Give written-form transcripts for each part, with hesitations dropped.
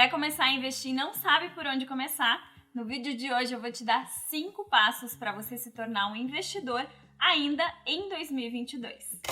Quer começar a investir e não sabe por onde começar? No vídeo de hoje eu vou te dar 5 passos para você se tornar um investidor ainda em 2022.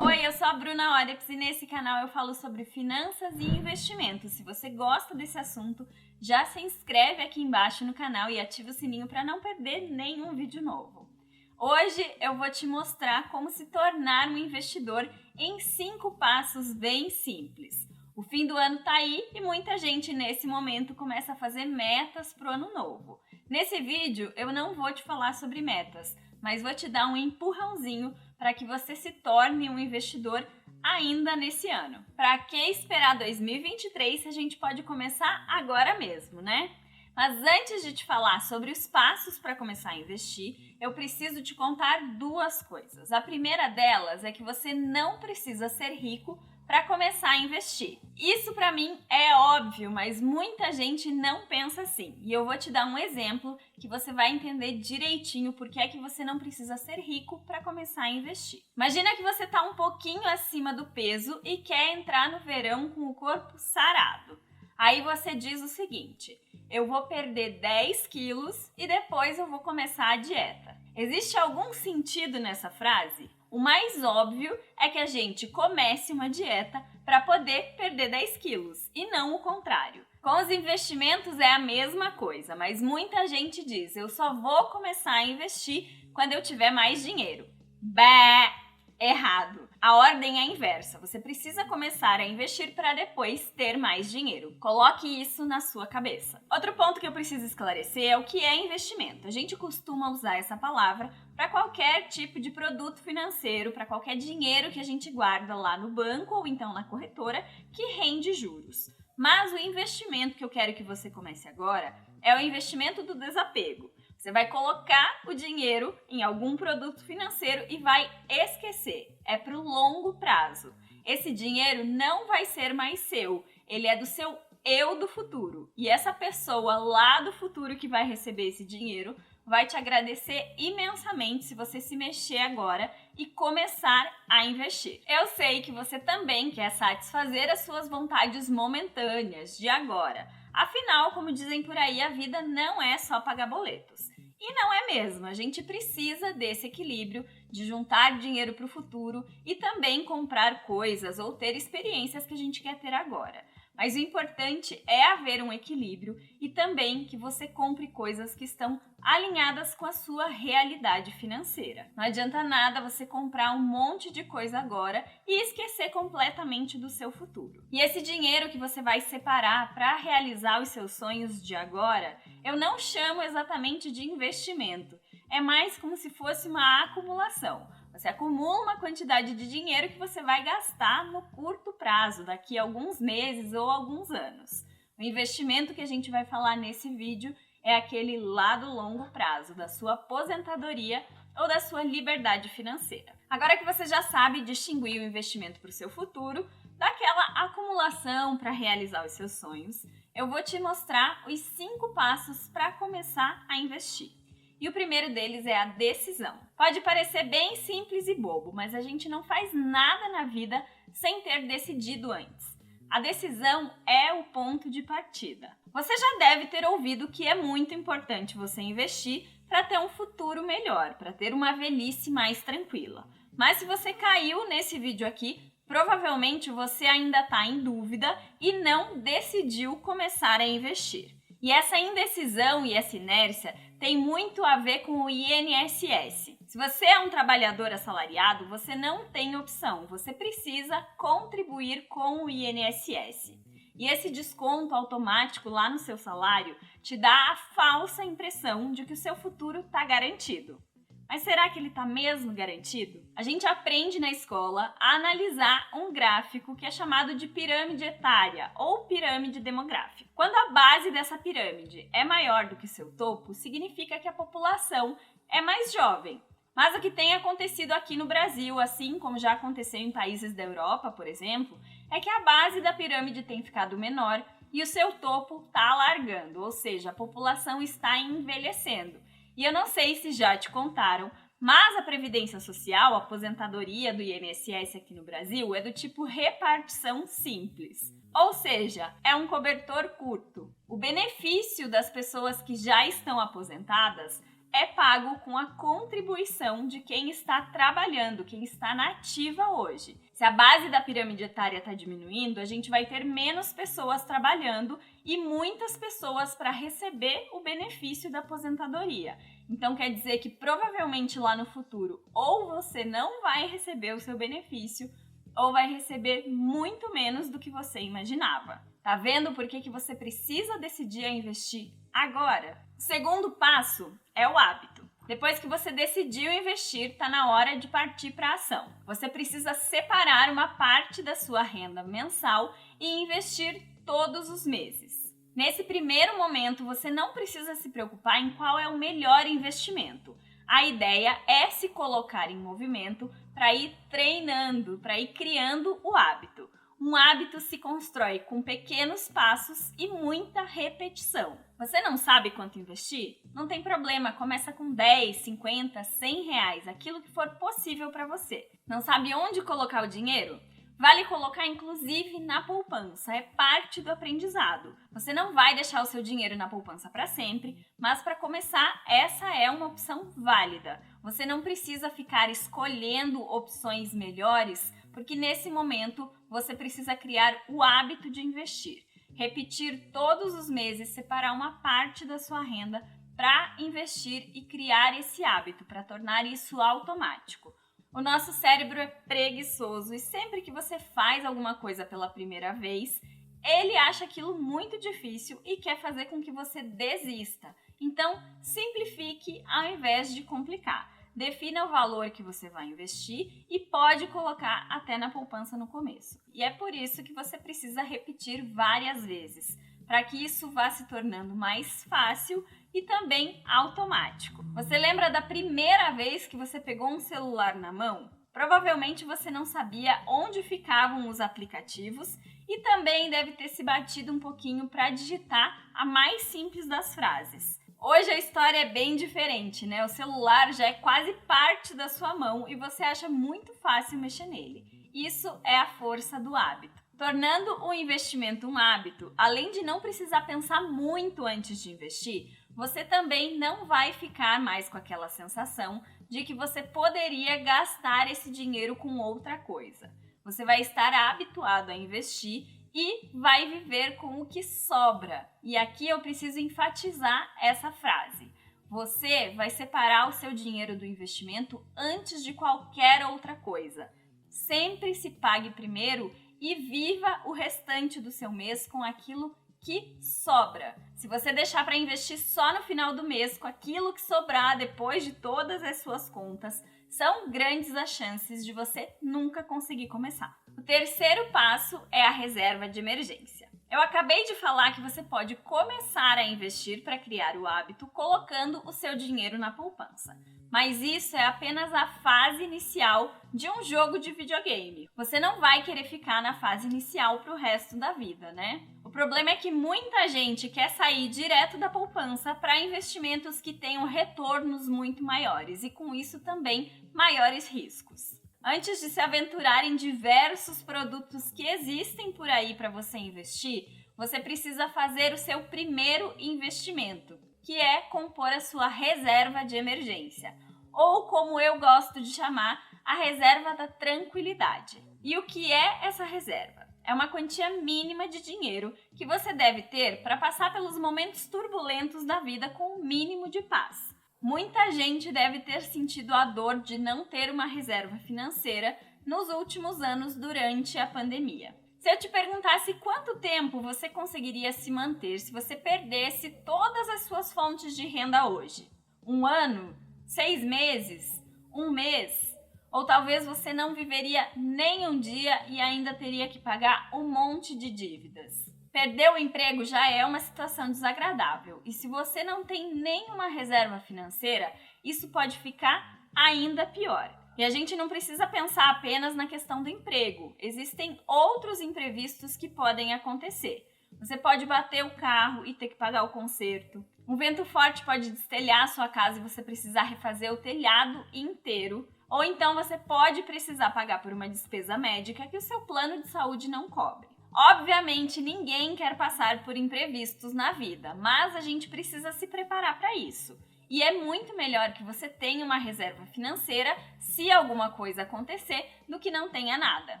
Oi, eu sou a Bruna Oreps e nesse canal eu falo sobre finanças e investimentos. Se você gosta desse assunto, já se inscreve aqui embaixo no canal e ativa o sininho para não perder nenhum vídeo novo. Hoje eu vou te mostrar como se tornar um investidor em 5 passos bem simples. O fim do ano tá aí e muita gente nesse momento começa a fazer metas pro ano novo. Nesse vídeo eu não vou te falar sobre metas, mas vou te dar um empurrãozinho para que você se torne um investidor ainda nesse ano. Para que esperar 2023 se a gente pode começar agora mesmo, né? Mas antes de te falar sobre os passos para começar a investir, eu preciso te contar 2 coisas. A primeira delas é que você não precisa ser rico para começar a investir. Isso para mim é óbvio, mas muita gente não pensa assim. E eu vou te dar um exemplo que você vai entender direitinho por que é que você não precisa ser rico para começar a investir. Imagina que você está um pouquinho acima do peso e quer entrar no verão com o corpo sarado. Aí você diz o seguinte: eu vou perder 10 quilos e depois eu vou começar a dieta. Existe algum sentido nessa frase? O mais óbvio é que a gente comece uma dieta para poder perder 10 quilos e não o contrário. Com os investimentos é a mesma coisa, mas muita gente diz: eu só vou começar a investir quando eu tiver mais dinheiro. Bé! Errado. A ordem é inversa. Você precisa começar a investir para depois ter mais dinheiro. Coloque isso na sua cabeça. Outro ponto que eu preciso esclarecer é o que é investimento. A gente costuma usar essa palavra para qualquer tipo de produto financeiro, para qualquer dinheiro que a gente guarda lá no banco ou então na corretora que rende juros. Mas o investimento que eu quero que você comece agora é o investimento do desapego. Você vai colocar o dinheiro em algum produto financeiro e vai esquecer. É para o longo prazo. Esse dinheiro não vai ser mais seu. Ele é do seu eu do futuro. E essa pessoa lá do futuro que vai receber esse dinheiro vai te agradecer imensamente se você se mexer agora e começar a investir. Eu sei que você também quer satisfazer as suas vontades momentâneas de agora. Afinal, como dizem por aí, a vida não é só pagar boletos. E não é mesmo, a gente precisa desse equilíbrio de juntar dinheiro para o futuro e também comprar coisas ou ter experiências que a gente quer ter agora. Mas o importante é haver um equilíbrio e também que você compre coisas que estão alinhadas com a sua realidade financeira. Não adianta nada você comprar um monte de coisa agora e esquecer completamente do seu futuro. E esse dinheiro que você vai separar para realizar os seus sonhos de agora, eu não chamo exatamente de investimento. É mais como se fosse uma acumulação. Você acumula uma quantidade de dinheiro que você vai gastar no curto prazo, daqui a alguns meses ou alguns anos. O investimento que a gente vai falar nesse vídeo é aquele lá do longo prazo, da sua aposentadoria ou da sua liberdade financeira. Agora que você já sabe distinguir o investimento para o seu futuro daquela acumulação para realizar os seus sonhos, eu vou te mostrar os 5 passos para começar a investir. E o primeiro deles é a decisão. Pode parecer bem simples e bobo, mas a gente não faz nada na vida sem ter decidido antes. A decisão é o ponto de partida. Você já deve ter ouvido que é muito importante você investir para ter um futuro melhor, para ter uma velhice mais tranquila. Mas se você caiu nesse vídeo aqui, provavelmente você ainda está em dúvida e não decidiu começar a investir. E essa indecisão e essa inércia tem muito a ver com o INSS. Se você é um trabalhador assalariado, você não tem opção, você precisa contribuir com o INSS. E esse desconto automático lá no seu salário te dá a falsa impressão de que o seu futuro está garantido. Mas será que ele está mesmo garantido? A gente aprende na escola a analisar um gráfico que é chamado de pirâmide etária ou pirâmide demográfica. Quando a base dessa pirâmide é maior do que seu topo, significa que a população é mais jovem. Mas o que tem acontecido aqui no Brasil, assim como já aconteceu em países da Europa, por exemplo, é que a base da pirâmide tem ficado menor e o seu topo está alargando, ou seja, a população está envelhecendo. E eu não sei se já te contaram, mas a Previdência Social, a aposentadoria do INSS aqui no Brasil, é do tipo repartição simples. Ou seja, é um cobertor curto. O benefício das pessoas que já estão aposentadas é pago com a contribuição de quem está trabalhando, quem está na ativa hoje. Se a base da pirâmide etária está diminuindo, a gente vai ter menos pessoas trabalhando e muitas pessoas para receber o benefício da aposentadoria. Então quer dizer que provavelmente lá no futuro ou você não vai receber o seu benefício ou vai receber muito menos do que você imaginava. Tá vendo por que você precisa decidir a investir agora? O segundo passo é o hábito. Depois que você decidiu investir, está na hora de partir para a ação. Você precisa separar uma parte da sua renda mensal e investir todos os meses. Nesse primeiro momento, você não precisa se preocupar em qual é o melhor investimento. A ideia é se colocar em movimento para ir treinando, para ir criando o hábito. Um hábito se constrói com pequenos passos e muita repetição. Você não sabe quanto investir? Não tem problema, começa com 10, 50, 100 reais, aquilo que for possível para você. Não sabe onde colocar o dinheiro? Vale colocar inclusive na poupança, é parte do aprendizado. Você não vai deixar o seu dinheiro na poupança para sempre, mas para começar, essa é uma opção válida. Você não precisa ficar escolhendo opções melhores, porque nesse momento você precisa criar o hábito de investir. Repetir todos os meses, separar uma parte da sua renda para investir e criar esse hábito, para tornar isso automático. O nosso cérebro é preguiçoso e sempre que você faz alguma coisa pela primeira vez, ele acha aquilo muito difícil e quer fazer com que você desista. Então, simplifique ao invés de complicar. Defina o valor que você vai investir e pode colocar até na poupança no começo. E é por isso que você precisa repetir várias vezes, para que isso vá se tornando mais fácil e também automático. Você lembra da primeira vez que você pegou um celular na mão? Provavelmente você não sabia onde ficavam os aplicativos e também deve ter se batido um pouquinho para digitar a mais simples das frases. Hoje a história é bem diferente, né? O celular já é quase parte da sua mão e você acha muito fácil mexer nele. Isso é a força do hábito. Tornando o investimento um hábito, além de não precisar pensar muito antes de investir, você também não vai ficar mais com aquela sensação de que você poderia gastar esse dinheiro com outra coisa. Você vai estar habituado a investir e vai viver com o que sobra. E aqui eu preciso enfatizar essa frase. Você vai separar o seu dinheiro do investimento antes de qualquer outra coisa. Sempre se pague primeiro e viva o restante do seu mês com aquilo que sobra. Se você deixar para investir só no final do mês, com aquilo que sobrar depois de todas as suas contas, são grandes as chances de você nunca conseguir começar. O terceiro passo é a reserva de emergência. Eu acabei de falar que você pode começar a investir para criar o hábito colocando o seu dinheiro na poupança. Mas isso é apenas a fase inicial de um jogo de videogame. Você não vai querer ficar na fase inicial para o resto da vida, né? O problema é que muita gente quer sair direto da poupança para investimentos que tenham retornos muito maiores e com isso também maiores riscos. Antes de se aventurar em diversos produtos que existem por aí para você investir, você precisa fazer o seu primeiro investimento, que é compor a sua reserva de emergência, ou como eu gosto de chamar, a reserva da tranquilidade. E o que é essa reserva? É uma quantia mínima de dinheiro que você deve ter para passar pelos momentos turbulentos da vida com o mínimo de paz. Muita gente deve ter sentido a dor de não ter uma reserva financeira nos últimos anos durante a pandemia. Se eu te perguntasse quanto tempo você conseguiria se manter se você perdesse todas as suas fontes de renda hoje? 1 ano? 6 meses? 1 mês? Ou talvez você não viveria nem um dia e ainda teria que pagar um monte de dívidas. Perder o emprego já é uma situação desagradável e se você não tem nenhuma reserva financeira, isso pode ficar ainda pior. E a gente não precisa pensar apenas na questão do emprego. Existem outros imprevistos que podem acontecer. Você pode bater o carro e ter que pagar o conserto. Um vento forte pode destelhar a sua casa e você precisar refazer o telhado inteiro. Ou então você pode precisar pagar por uma despesa médica que o seu plano de saúde não cobre. Obviamente, ninguém quer passar por imprevistos na vida, mas a gente precisa se preparar para isso. E é muito melhor que você tenha uma reserva financeira se alguma coisa acontecer do que não tenha nada.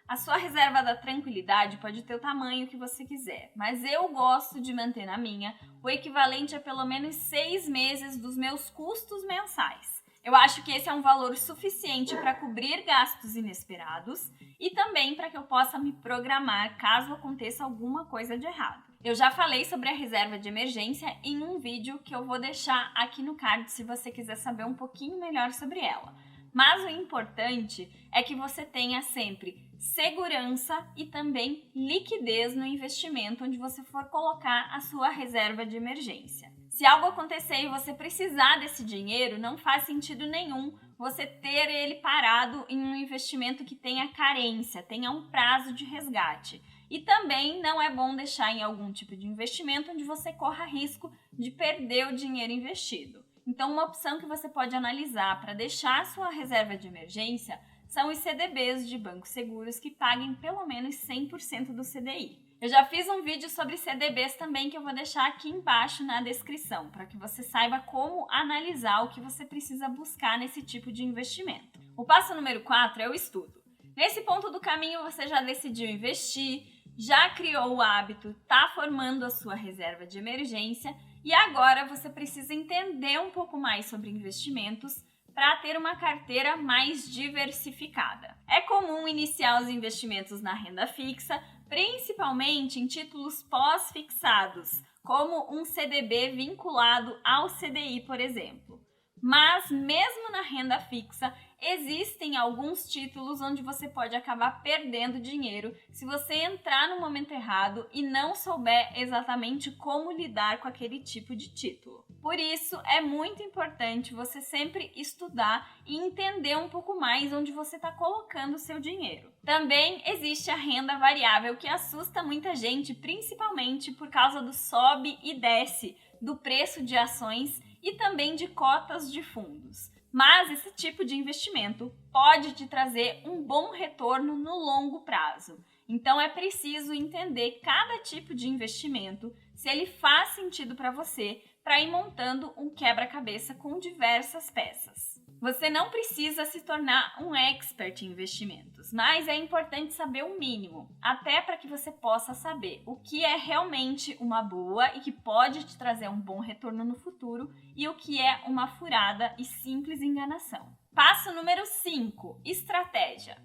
A sua reserva da tranquilidade pode ter o tamanho que você quiser, mas eu gosto de manter na minha o equivalente a pelo menos 6 meses dos meus custos mensais. Eu acho que esse é um valor suficiente para cobrir gastos inesperados e também para que eu possa me programar caso aconteça alguma coisa de errado. Eu já falei sobre a reserva de emergência em um vídeo que eu vou deixar aqui no card se você quiser saber um pouquinho melhor sobre ela. Mas o importante é que você tenha sempre segurança e também liquidez no investimento onde você for colocar a sua reserva de emergência. Se algo acontecer e você precisar desse dinheiro, não faz sentido nenhum você ter ele parado em um investimento que tenha carência, tenha um prazo de resgate. E também não é bom deixar em algum tipo de investimento onde você corra risco de perder o dinheiro investido. Então, uma opção que você pode analisar para deixar a sua reserva de emergência são os CDBs de bancos seguros que paguem pelo menos 100% do CDI. Eu já fiz um vídeo sobre CDBs também que eu vou deixar aqui embaixo na descrição, para que você saiba como analisar o que você precisa buscar nesse tipo de investimento. O passo número 4 é o estudo. Nesse ponto do caminho você já decidiu investir, já criou o hábito, está formando a sua reserva de emergência e agora você precisa entender um pouco mais sobre investimentos para ter uma carteira mais diversificada. É comum iniciar os investimentos na renda fixa, principalmente em títulos pós-fixados, como um CDB vinculado ao CDI, por exemplo. Mas mesmo na renda fixa, existem alguns títulos onde você pode acabar perdendo dinheiro se você entrar no momento errado e não souber exatamente como lidar com aquele tipo de título. Por isso, é muito importante você sempre estudar e entender um pouco mais onde você está colocando o seu dinheiro. Também existe a renda variável que assusta muita gente, principalmente por causa do sobe e desce do preço de ações e também de cotas de fundos. Mas esse tipo de investimento pode te trazer um bom retorno no longo prazo. Então é preciso entender cada tipo de investimento, se ele faz sentido para você, para ir montando um quebra-cabeça com diversas peças. Você não precisa se tornar um expert em investimentos, mas é importante saber o mínimo, até para que você possa saber o que é realmente uma boa e que pode te trazer um bom retorno no futuro e o que é uma furada e simples enganação. Passo número 5, estratégia.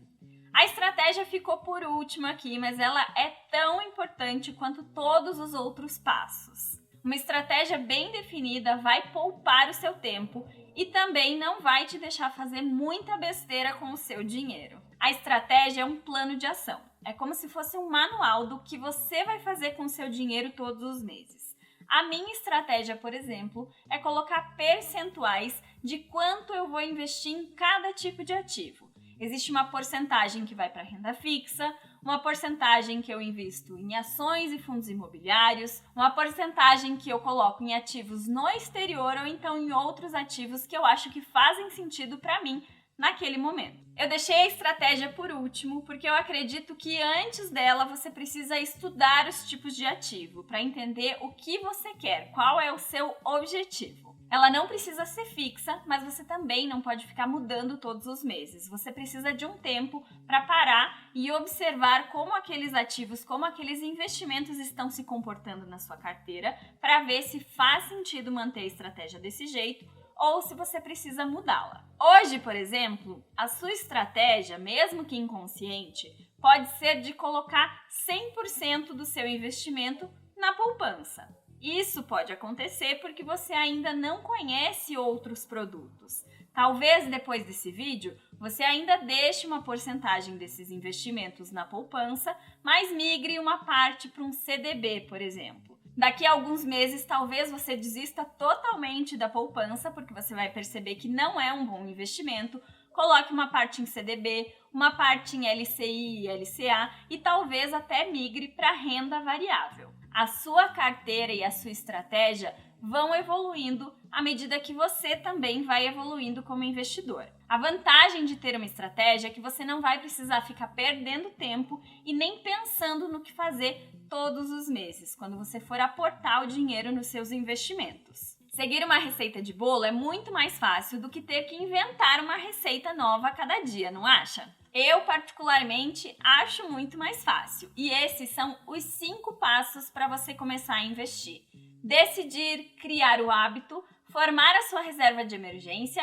A estratégia ficou por último aqui, mas ela é tão importante quanto todos os outros passos. Uma estratégia bem definida vai poupar o seu tempo e também não vai te deixar fazer muita besteira com o seu dinheiro. A estratégia é um plano de ação. É como se fosse um manual do que você vai fazer com o seu dinheiro todos os meses. A minha estratégia, por exemplo, é colocar percentuais de quanto eu vou investir em cada tipo de ativo. Existe uma porcentagem que vai para renda fixa, uma porcentagem que eu invisto em ações e fundos imobiliários, uma porcentagem que eu coloco em ativos no exterior ou então em outros ativos que eu acho que fazem sentido para mim naquele momento. Eu deixei a estratégia por último porque eu acredito que antes dela você precisa estudar os tipos de ativo para entender o que você quer, qual é o seu objetivo. Ela não precisa ser fixa, mas você também não pode ficar mudando todos os meses. Você precisa de um tempo para parar e observar como aqueles ativos, como aqueles investimentos estão se comportando na sua carteira, para ver se faz sentido manter a estratégia desse jeito ou se você precisa mudá-la. Hoje, por exemplo, a sua estratégia, mesmo que inconsciente, pode ser de colocar 100% do seu investimento na poupança. Isso pode acontecer porque você ainda não conhece outros produtos. Talvez depois desse vídeo você ainda deixe uma porcentagem desses investimentos na poupança, mas migre uma parte para um CDB, por exemplo. Daqui a alguns meses, talvez você desista totalmente da poupança, porque você vai perceber que não é um bom investimento. Coloque uma parte em CDB, uma parte em LCI e LCA e talvez até migre para renda variável. A sua carteira e a sua estratégia vão evoluindo à medida que você também vai evoluindo como investidor. A vantagem de ter uma estratégia é que você não vai precisar ficar perdendo tempo e nem pensando no que fazer todos os meses, quando você for aportar o dinheiro nos seus investimentos. Seguir uma receita de bolo é muito mais fácil do que ter que inventar uma receita nova a cada dia, não acha? Eu, particularmente, acho muito mais fácil. E esses são os 5 passos para você começar a investir. Decidir, criar o hábito, formar a sua reserva de emergência,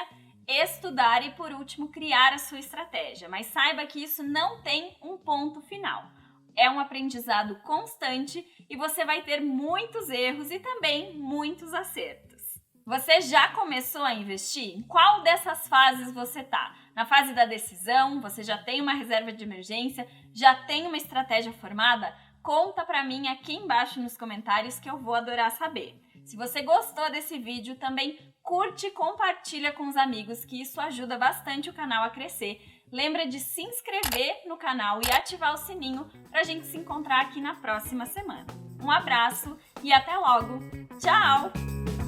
estudar e, por último, criar a sua estratégia. Mas saiba que isso não tem um ponto final. É um aprendizado constante e você vai ter muitos erros e também muitos acertos. Você já começou a investir? Em qual dessas fases você está? Na fase da decisão? Você já tem uma reserva de emergência? Já tem uma estratégia formada? Conta pra mim aqui embaixo nos comentários que eu vou adorar saber. Se você gostou desse vídeo, também curte e compartilha com os amigos, que isso ajuda bastante o canal a crescer. Lembra de se inscrever no canal e ativar o sininho pra gente se encontrar aqui na próxima semana. Um abraço e até logo! Tchau!